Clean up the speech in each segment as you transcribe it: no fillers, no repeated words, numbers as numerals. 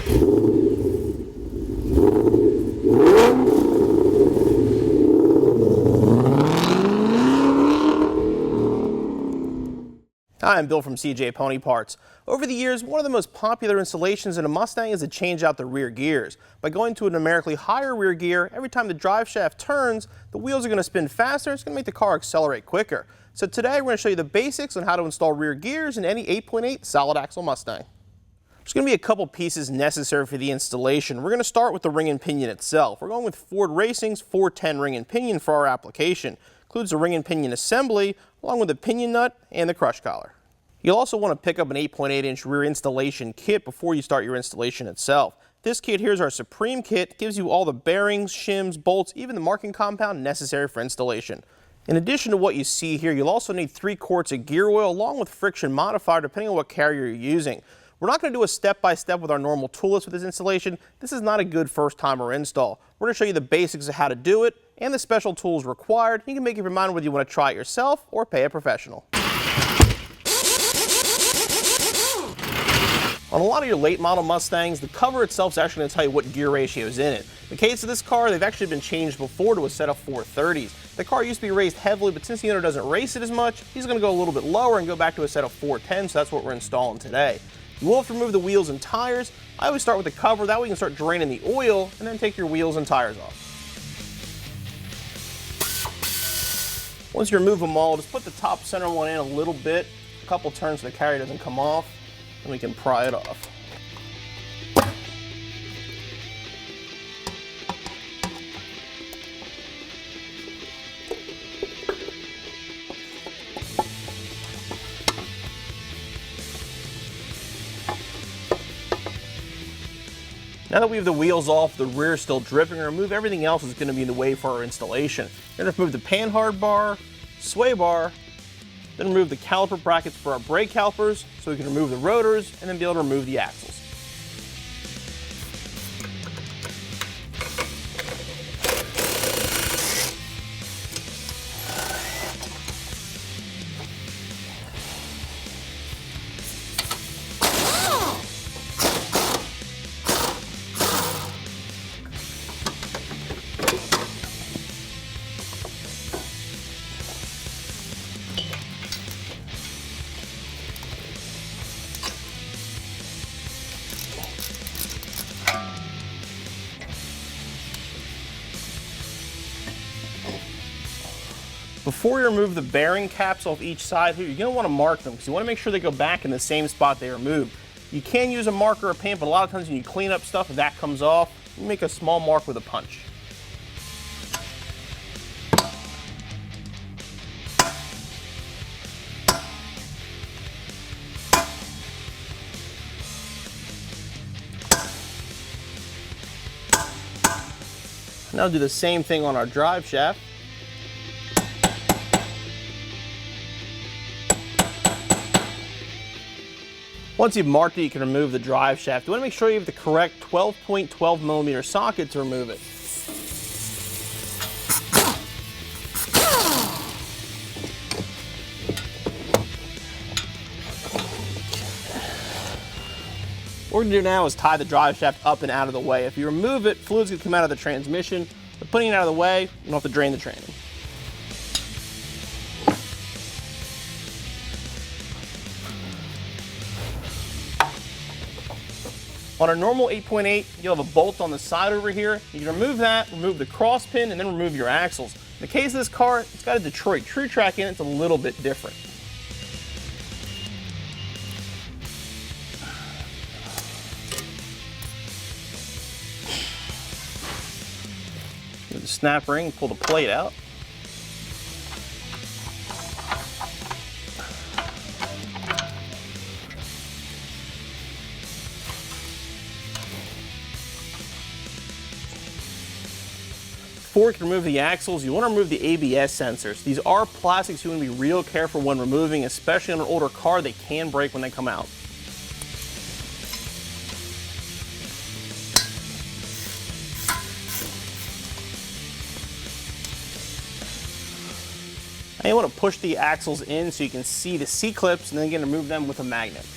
Hi, I'm Bill from CJ Pony Parts. Over the years, one of the most popular installations in a Mustang is to change out the rear gears. By going to a numerically higher rear gear, every time the drive shaft turns, the wheels are going to spin faster. It's going to make the car accelerate quicker. So today we're going to show you the basics on how to install rear gears in any 8.8 solid axle Mustang. There's going to be a couple pieces necessary for the installation. We're going to start with the ring and pinion itself. We're going with Ford Racing's 410 ring and pinion for our application. Includes the ring and pinion assembly, along with the pinion nut and the crush collar. You'll also want to pick up an 8.8-inch rear installation kit before you start your installation itself. This kit here is our Supreme kit. It gives you all the bearings, shims, bolts, even the marking compound necessary for installation. In addition to what you see here, you'll also need 3 quarts of gear oil along with friction modifier depending on what carrier you're using. We're not going to do a step-by-step with our normal tool list with this installation. This is not a good first-timer install. We're going to show you the basics of how to do it and the special tools required. You can make up your mind whether you want to try it yourself or pay a professional. On a lot of your late model Mustangs, the cover itself is actually going to tell you what gear ratio is in it. In the case of this car, they've actually been changed before to a set of 430s. The car used to be raised heavily, but since the owner doesn't race it as much, he's going to go a little bit lower and go back to a set of 410s, so that's what we're installing today. You will have to remove the wheels and tires. I always start with the cover, that way you can start draining the oil and then take your wheels and tires off. Once you remove them all, just put the top center one in a little bit, a couple turns so the carrier doesn't come off, and we can pry it off. Now that we have the wheels off, the rear is still dripping, remove everything else that's going to be in the way for our installation. We're going to remove the panhard bar, sway bar, then remove the caliper brackets for our brake calipers so we can remove the rotors and then be able to remove the axles. Before you remove the bearing caps off each side here, you're going to want to mark them because you want to make sure they go back in the same spot they were moved. You can use a marker or paint, but a lot of times when you clean up stuff and that comes off, you make a small mark with a punch. Now do the same thing on our drive shaft. Once you've marked it, you can remove the drive shaft. You want to make sure you have the correct 12.12 millimeter socket to remove it. What we're going to do now is tie the drive shaft up and out of the way. If you remove it, fluid's going to come out of the transmission. But putting it out of the way, you don't have to drain the training. On a normal 8.8, you'll have a bolt on the side over here. You can remove that, remove the cross pin, and then remove your axles. In the case of this car, it's got a Detroit True Track in it. It's a little bit different. With the snap ring, pull the plate out. Before you can remove the axles, you want to remove the ABS sensors. These are plastics you want to be real careful when removing, especially on an older car. They can break when they come out. And you want to push the axles in so you can see the C-clips and then again remove them with a magnet.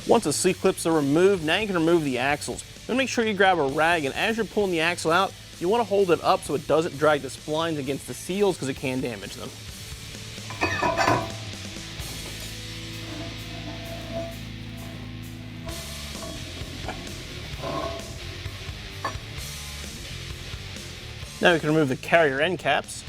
Once the sleeve clips are removed, now you can remove the axles. Then make sure you grab a rag, and as you're pulling the axle out, you want to hold it up so it doesn't drag the splines against the seals because it can damage them. Now we can remove the carrier end caps.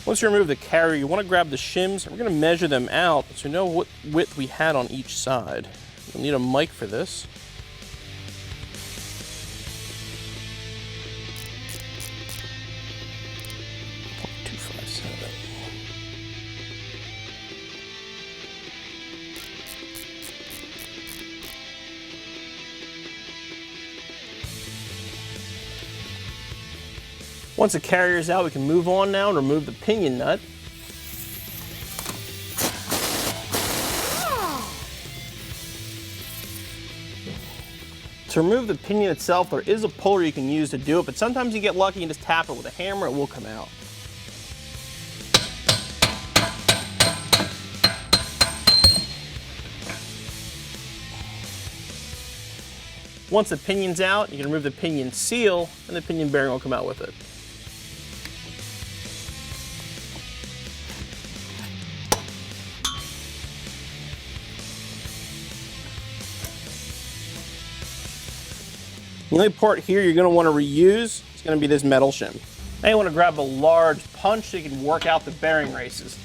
Once you remove the carrier, you want to grab the shims. We're going to measure them out so we know what width we had on each side. You'll need a mic for this. Once the carrier is out, we can move on now and remove the pinion nut. To remove the pinion itself, there is a puller you can use to do it, but sometimes you get lucky and just tap it with a hammer, it will come out. Once the pinion's out, you can remove the pinion seal, and the pinion bearing will come out with it. The only part here you're going to want to reuse is going to be this metal shim. Now you want to grab a large punch so you can work out the bearing races.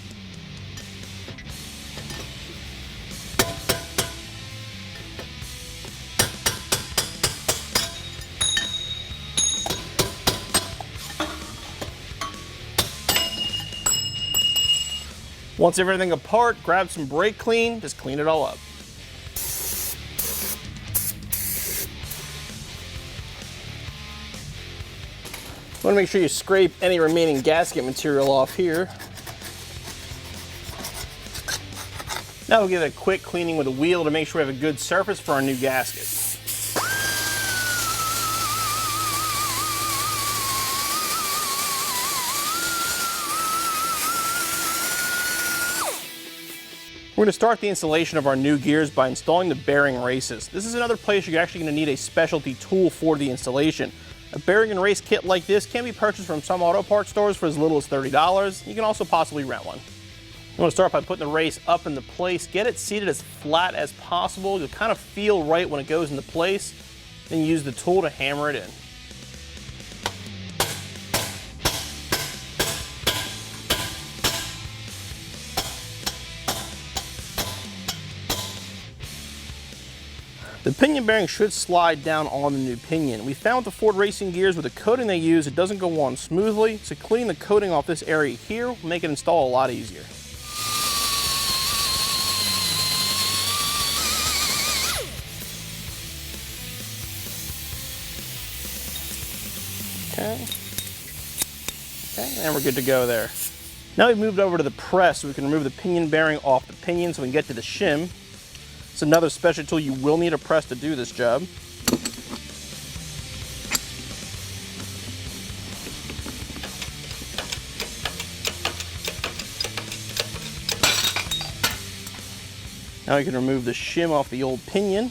Once everything apart, grab some brake clean, just clean it all up. You want to make sure you scrape any remaining gasket material off here. Now we'll give it a quick cleaning with a wheel to make sure we have a good surface for our new gasket. We're going to start the installation of our new gears by installing the bearing races. This is another place you're actually going to need a specialty tool for the installation. A bearing and race kit like this can be purchased from some auto parts stores for as little as $30. You can also possibly rent one. You want to start by putting the race up into place. Get it seated as flat as possible. You'll kind of feel right when it goes into place. Then use the tool to hammer it in. The pinion bearing should slide down on the new pinion. We found with the Ford racing gears, with the coating they use, it doesn't go on smoothly, so cleaning the coating off this area here will make it install a lot easier. Okay, and we're good to go there. Now we've moved over to the press so we can remove the pinion bearing off the pinion so we can get to the shim. It's another special tool you will need a press to do this job. Now we can remove the shim off the old pinion.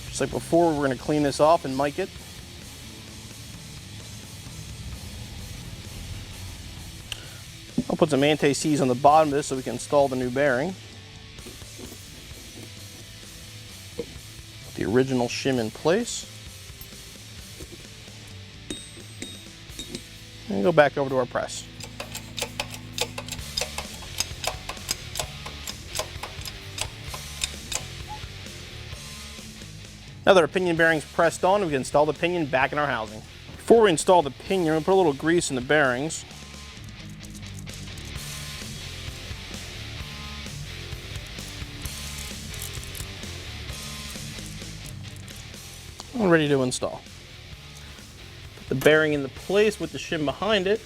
Just like before, we're going to clean this off and mic it. I'll put some anti-seize on the bottom of this so we can install the new bearing. Put the original shim in place. And go back over to our press. Now that our pinion bearing's pressed on, we can install the pinion back in our housing. Before we install the pinion, we'll put a little grease in the bearings. and ready to install. Put the bearing into place with the shim behind it,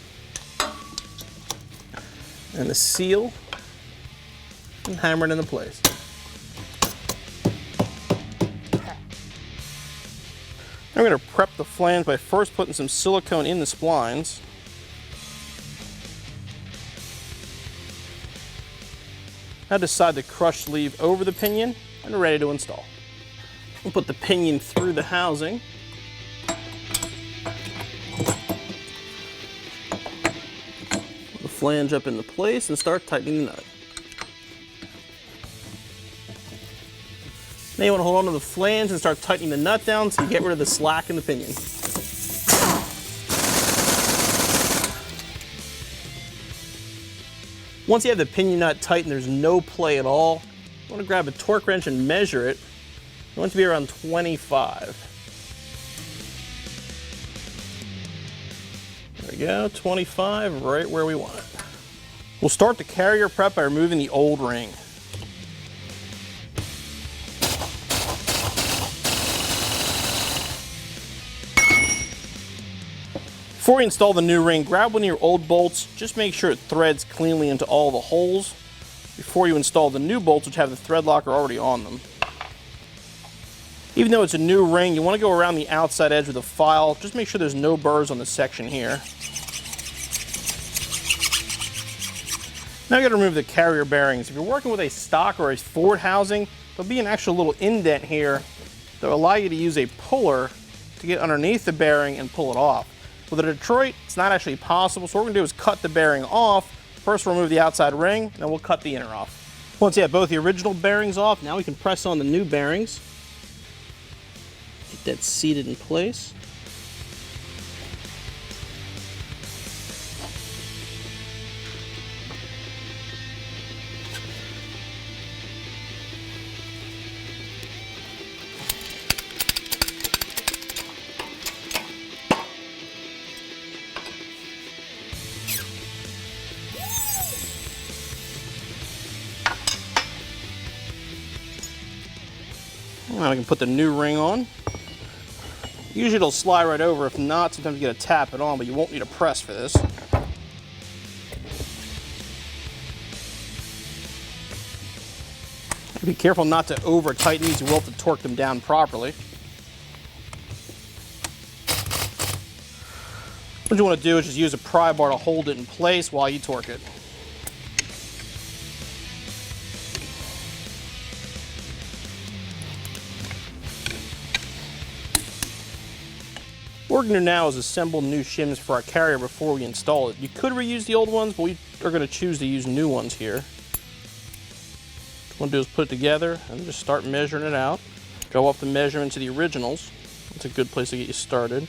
and the seal, and hammer it into place. I'm going to prep the flange by first putting some silicone in the splines. Now decide to crush sleeve over the pinion and ready to install. We'll put the pinion through the housing. Put the flange up into place and start tightening the nut. Now you want to hold on to the flange and start tightening the nut down so you get rid of the slack in the pinion. Once you have the pinion nut tight and there's no play at all, you want to grab a torque wrench and measure it. You want it to be around 25. There we go, 25, right where we want it. We'll start the carrier prep by removing the old ring. Before you install the new ring, grab one of your old bolts. Just make sure it threads cleanly into all the holes before you install the new bolts, which have the thread locker already on them. Even though it's a new ring, you want to go around the outside edge with a file. Just make sure there's no burrs on the section here. Now you got to remove the carrier bearings. If you're working with a stock or a Ford housing, there'll be an actual little indent here that will allow you to use a puller to get underneath the bearing and pull it off. With a Detroit, it's not actually possible, so what we're going to do is cut the bearing off. First we'll remove the outside ring, then we'll cut the inner off. Once you have both the original bearings off, now we can press on the new bearings. Get that seated in place. Now we can put the new ring on. Usually it'll slide right over. If not, sometimes you gotta tap it on, but you won't need a press for this. Be careful not to over tighten these. You will have to torque them down properly. What you want to do is just use a pry bar to hold it in place while you torque it. What we're going to do now is assemble new shims for our carrier before we install it. You could reuse the old ones, but we are going to choose to use new ones here. What you want to do is put it together and just start measuring it out. Go off the measurement to the originals. That's a good place to get you started.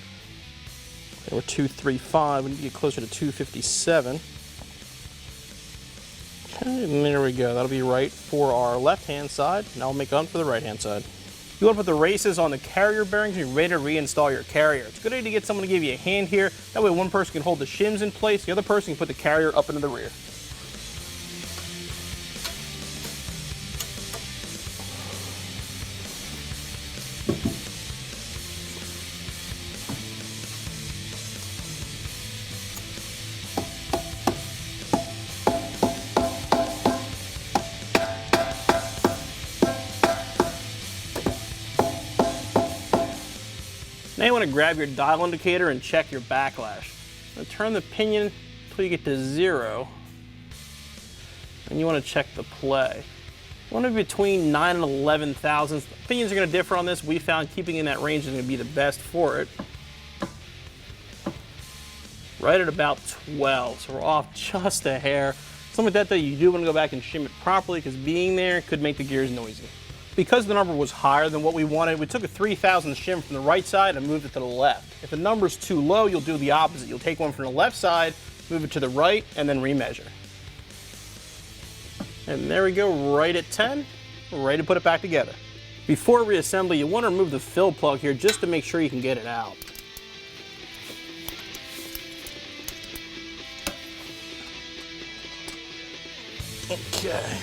Okay, we're 235, we need to get closer to 257. Okay, and there we go. That'll be right for our left-hand side. Now we'll make on for the right-hand side. You want to put the races on the carrier bearings and you're ready to reinstall your carrier. It's a good idea to get someone to give you a hand here. That way one person can hold the shims in place, the other person can put the carrier up into the rear. Now you want to grab your dial indicator and check your backlash. Now turn the pinion until you get to 0, and you want to check the play. You want to be between 9 and 11 thousandths. Opinions are going to differ on this. We found keeping in that range is going to be the best for it. Right at about 12, so we're off just a hair. Something like that though, you do want to go back and shim it properly because being there could make the gears noisy. Because the number was higher than what we wanted, we took a 3,000 shim from the right side and moved it to the left. If the number's too low, you'll do the opposite. You'll take one from the left side, move it to the right, and then remeasure. And there we go, right at 10. We're ready to put it back together. Before reassembly, you want to remove the fill plug here just to make sure you can get it out. Okay.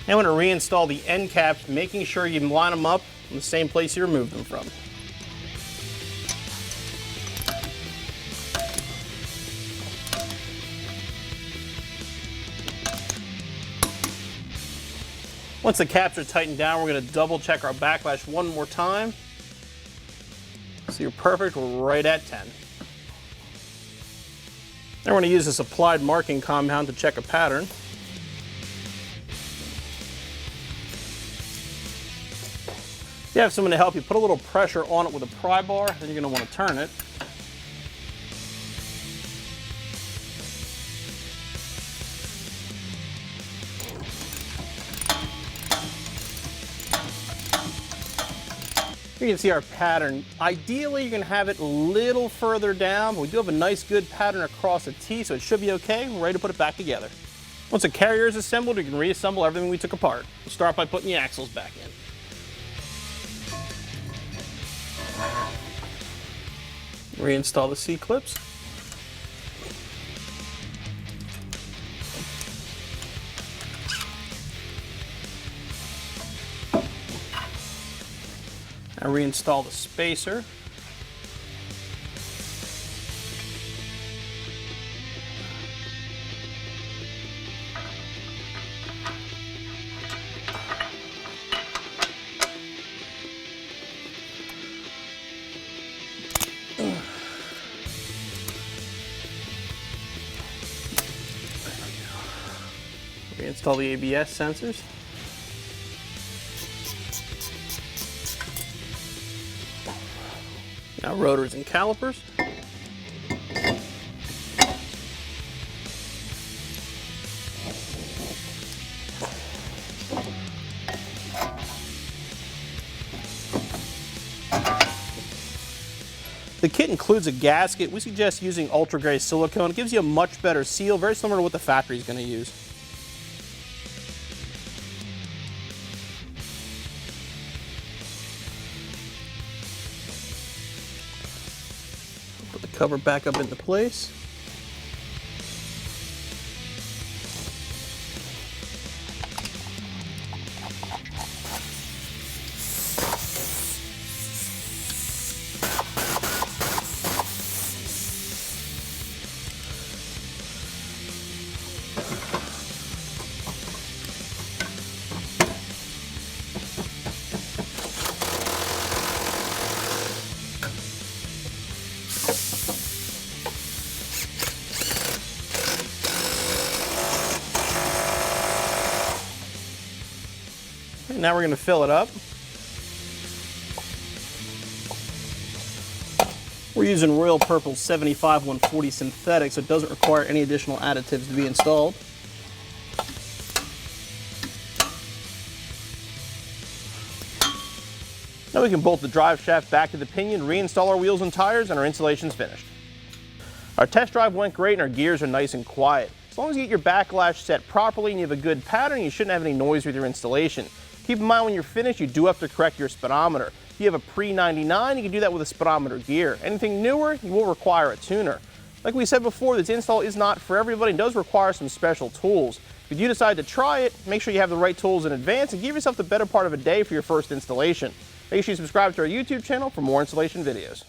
Now I'm going to reinstall the end caps, making sure you line them up in the same place you removed them from. Once the caps are tightened down, we're going to double check our backlash one more time. So you're perfect, we're right at 10. Then we're going to use this applied marking compound to check a pattern. If you have someone to help you, put a little pressure on it with a pry bar, then you're going to want to turn it. You can see our pattern. Ideally, you're going to have it a little further down, but we do have a nice good pattern across the T, so it should be okay. We're ready to put it back together. Once the carrier is assembled, you can reassemble everything we took apart. We'll start by putting the axles back in. Reinstall the C-clips. Now reinstall the spacer. Reinstall the ABS sensors. Now rotors and calipers. The kit includes a gasket. We suggest using ultra gray silicone. It gives you a much better seal, very similar to what the factory is going to use. Put the cover back up into place. Now we're going to fill it up. We're using Royal Purple 75-140 synthetic, so it doesn't require any additional additives to be installed. Now we can bolt the drive shaft back to the pinion, reinstall our wheels and tires, and our installation's finished. Our test drive went great and our gears are nice and quiet. As long as you get your backlash set properly and you have a good pattern, you shouldn't have any noise with your installation. Keep in mind when you're finished, you do have to correct your speedometer. If you have a pre-99, you can do that with a speedometer gear. Anything newer, you will require a tuner. Like we said before, this install is not for everybody and does require some special tools. If you do decide to try it, make sure you have the right tools in advance and give yourself the better part of a day for your first installation. Make sure you subscribe to our YouTube channel for more installation videos.